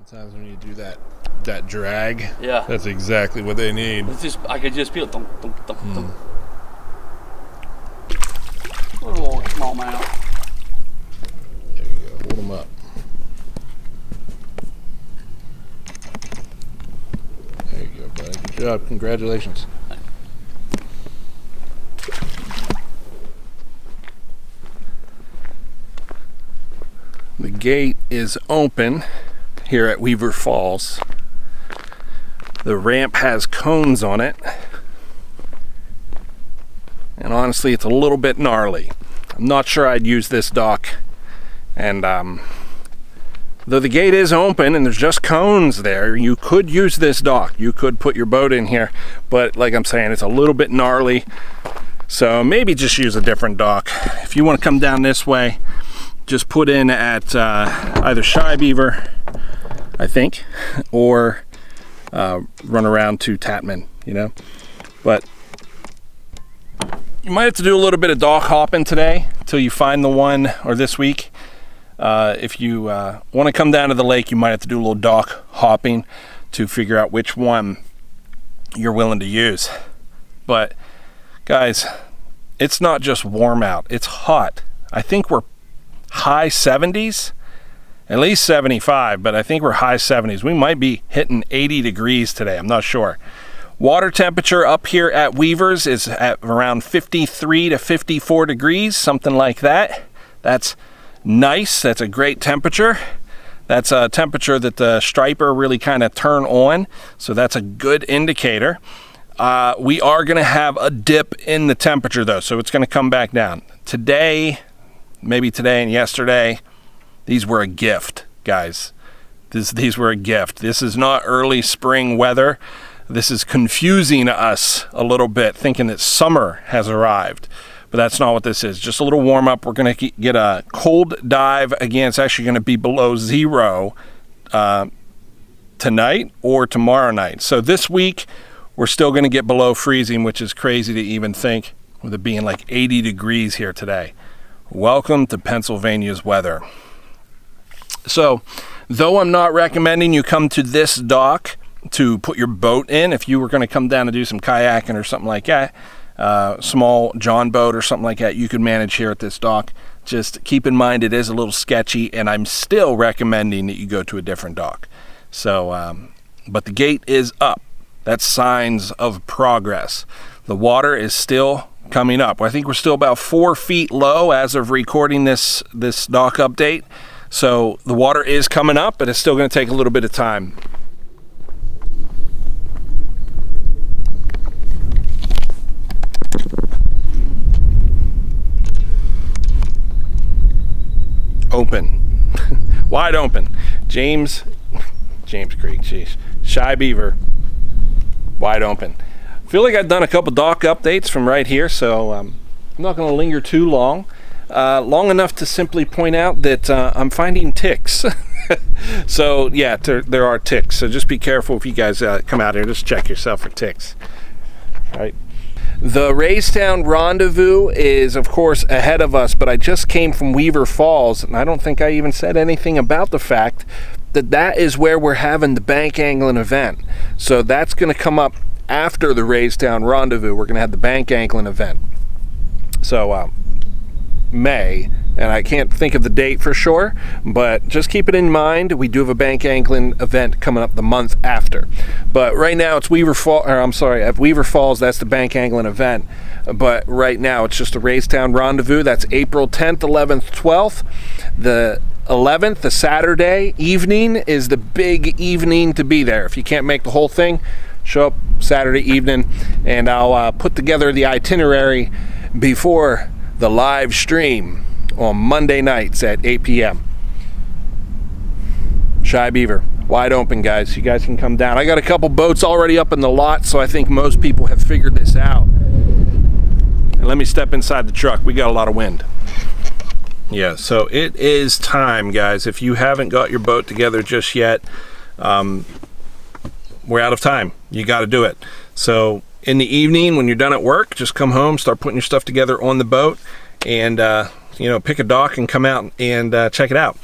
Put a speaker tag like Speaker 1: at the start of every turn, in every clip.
Speaker 1: Sometimes when you do that drag,
Speaker 2: yeah,
Speaker 1: that's exactly what they need.
Speaker 2: It's just, I could just feel thump, thump, thump, thump. A little small amount.
Speaker 1: There you go. Hold them up. There you go, buddy. Good job. Congratulations. The gate is open here at Weaver Falls. The ramp has cones on it. And honestly, it's a little bit gnarly. I'm not sure I'd use this dock. And though the gate is open and there's just cones there, you could use this dock. You could put your boat in here. But like I'm saying, it's a little bit gnarly. So maybe just use a different dock. If you want to come down this way, just put in at either Shy Beaver, I think, or run around to Tatman, you know. But you might have to do a little bit of dock hopping today until you find the one, or this week. If you want to come down to the lake, you might have to do a little dock hopping to figure out which one you're willing to use. But guys, it's not just warm out, it's hot. I think we're high 70s, at least 75, but I think we're high 70s. We might be hitting 80 degrees today, I'm not sure. Water temperature up here at Weaver's is at around 53 to 54 degrees, something like that. That's nice. That's a great temperature. That's a temperature that the striper really kind of turn on, so that's a good indicator. We are going to have a dip in the temperature though, so it's going to come back down. Today, maybe today and yesterday, these were a gift, guys. These were a gift. This is not early spring weather. This is confusing us a little bit, thinking that summer has arrived. But that's not what this is. Just a little warm up. We're going to get a cold dive. Again, it's actually going to be below zero tonight or tomorrow night. So this week, we're still going to get below freezing, which is crazy to even think, with it being like 80 degrees here today. Welcome to Pennsylvania's weather. So, though I'm not recommending you come to this dock to put your boat in, if you were going to come down to do some kayaking or something like that, small John boat or something like that, you could manage here at this dock. Just keep in mind it is a little sketchy, and I'm still recommending that you go to a different dock. So, but the gate is up. That's signs of progress. The water is still coming up. I think we're still about 4 feet low as of recording this dock update. So the water is coming up, but it's still going to take a little bit of time. Open. Wide open. James Creek, jeez. Shy Beaver. Wide open. I feel like I've done a couple dock updates from right here, so I'm not going to linger too long. Long enough to simply point out that I'm finding ticks. So yeah, there are ticks. So just be careful if you guys come out here. Just check yourself for ticks. All right. The Raystown Rendezvous is, of course, ahead of us, but I just came from Weaver Falls, and I don't think I even said anything about the fact that that is where we're having the bank angling event. So that's going to come up after the Raystown Rendezvous. We're going to have the bank angling event. So May, and I can't think of the date for sure, but just keep it in mind. We do have a bank angling event coming up the month after. But right now it's at Weaver Falls, that's the bank angling event. But right now it's just the Raystown Rendezvous. That's April 10th, 11th, 12th. The 11th, the Saturday evening, is the big evening to be there. If you can't make the whole thing, show up Saturday evening, and I'll put together the itinerary before the live stream on Monday nights at 8 p.m. Shy Beaver, wide open, guys. You guys can come down. I got a couple boats already up in the lot, so I think most people have figured this out. And let me step inside the truck. We got a lot of wind. Yeah, so it is time, guys. If you haven't got your boat together just yet, we're out of time. You got to do it. So in the evening when you're done at work, just come home, start putting your stuff together on the boat, and pick a dock and come out and check it out.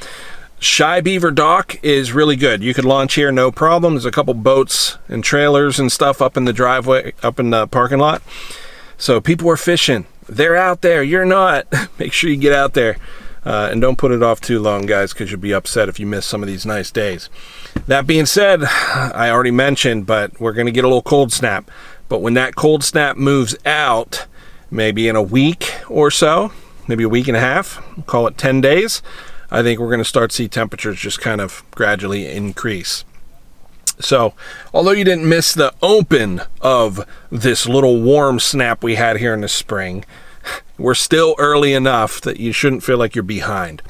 Speaker 1: Shy Beaver Dock is really good. You could launch here, no problem. There's a couple boats and trailers and stuff up in the driveway, up in the parking lot. So people are fishing. They're out there. You're not. Make sure you get out there. And don't put it off too long, guys, because you'll be upset if you miss some of these nice days. That being said, I already mentioned, but we're going to get a little cold snap. But when that cold snap moves out, maybe in a week or so, maybe a week and a half, call it 10 days, I think we're going to start to see temperatures just kind of gradually increase. So, although you didn't miss the open of this little warm snap we had here in the spring, we're still early enough that you shouldn't feel like you're behind.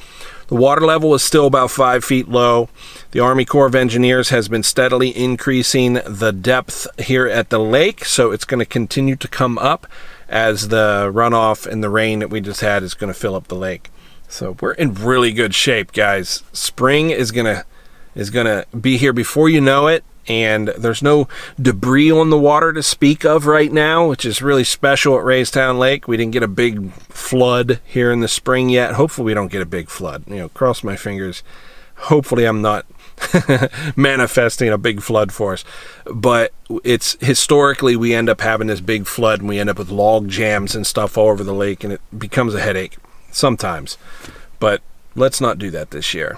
Speaker 1: The water level is still about 5 feet low. The Army Corps of Engineers has been steadily increasing the depth here at the lake, so it's going to continue to come up as the runoff and the rain that we just had is going to fill up the lake. So we're in really good shape, guys. Spring is gonna be here before you know it, and there's no debris on the water to speak of right now, which is really special at Raystown Lake. We didn't get a big flood here in the spring yet. Hopefully we don't get a big flood. You know, cross my fingers. Hopefully I'm not manifesting a big flood for us. But it's historically we end up having this big flood and we end up with log jams and stuff all over the lake, and it becomes a headache sometimes. But let's not do that this year.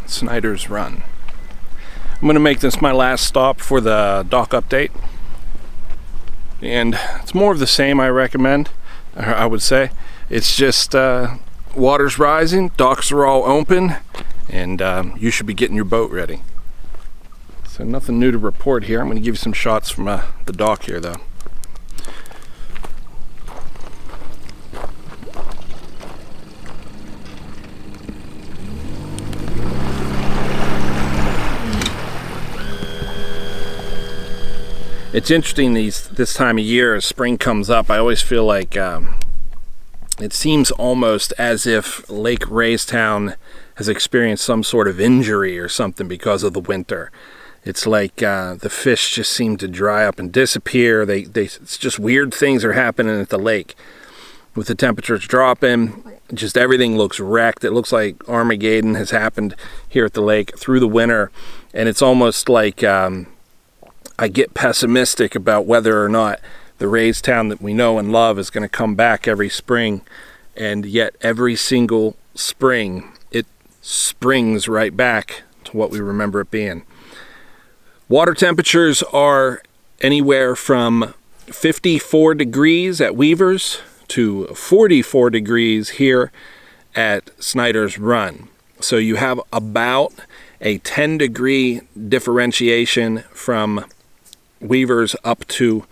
Speaker 1: Snider's Run. I'm going to make this my last stop for the dock update, and it's more of the same. I would say it's just water's rising, docks are all open, and you should be getting your boat ready. So nothing new to report here. I'm going to give you some shots from the dock here though. It's interesting this time of year as spring comes up. I always feel like it seems almost as if Lake Raystown has experienced some sort of injury or something because of the winter. It's like the fish just seem to dry up and disappear. It's just weird things are happening at the lake. With the temperatures dropping, just everything looks wrecked. It looks like Armageddon has happened here at the lake through the winter, and it's almost like I get pessimistic about whether or not the Raystown that we know and love is going to come back every spring, and yet every single spring it springs right back to what we remember it being. Water temperatures are anywhere from 54 degrees at Weaver's to 44 degrees here at Snider's Run. So you have about a 10-degree differentiation from Weaver's up to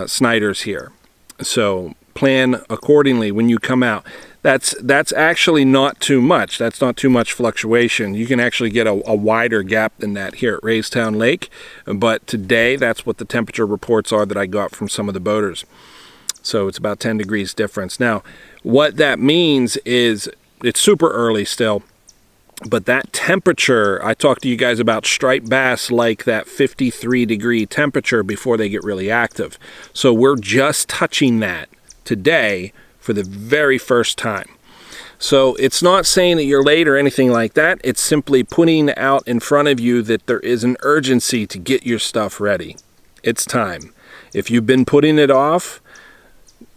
Speaker 1: Snider's here. So plan accordingly when you come out. That's actually not too much. That's not too much fluctuation. You can actually get a wider gap than that here at Raystown Lake. But today, that's what the temperature reports are that I got from some of the boaters. So it's about 10 degrees difference. Now, what that means is it's super early still. But that temperature, I talked to you guys about striped bass like that 53-degree temperature before they get really active. So we're just touching that today for the very first time. So it's not saying that you're late or anything like that. It's simply putting out in front of you that there is an urgency to get your stuff ready. It's time. If you've been putting it off,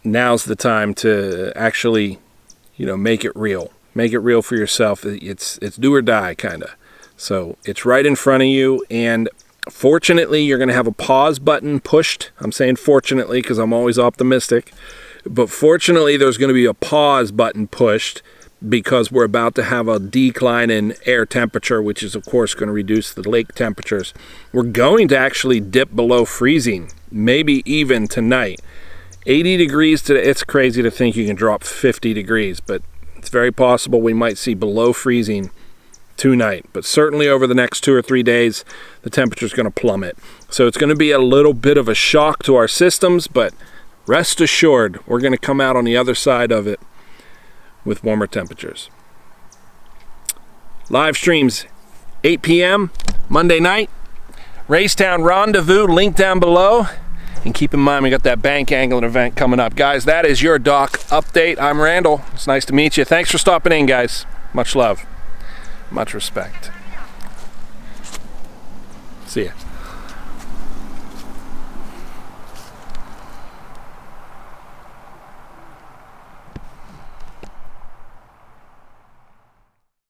Speaker 1: now's the time to actually, make it real. Make it real for yourself. It's do or die, kind of. So it's right in front of you, and fortunately you're going to have a pause button pushed. I'm saying fortunately because I'm always optimistic, but fortunately there's going to be a pause button pushed because we're about to have a decline in air temperature, which is of course going to reduce the lake temperatures. We're going to actually dip below freezing, maybe even tonight. 80 degrees today. It's crazy to think you can drop 50 degrees, but it's very possible we might see below freezing tonight. But certainly over the next 2 or 3 days, the temperature is going to plummet. So it's going to be a little bit of a shock to our systems, but rest assured, we're going to come out on the other side of it with warmer temperatures. Live streams 8 p.m. Monday night. Racetown Rendezvous, link down below. And keep in mind, we got that bank angling event coming up. Guys, that is your dock update. I'm Randall. It's nice to meet you. Thanks for stopping in, guys. Much love. Much respect. See ya.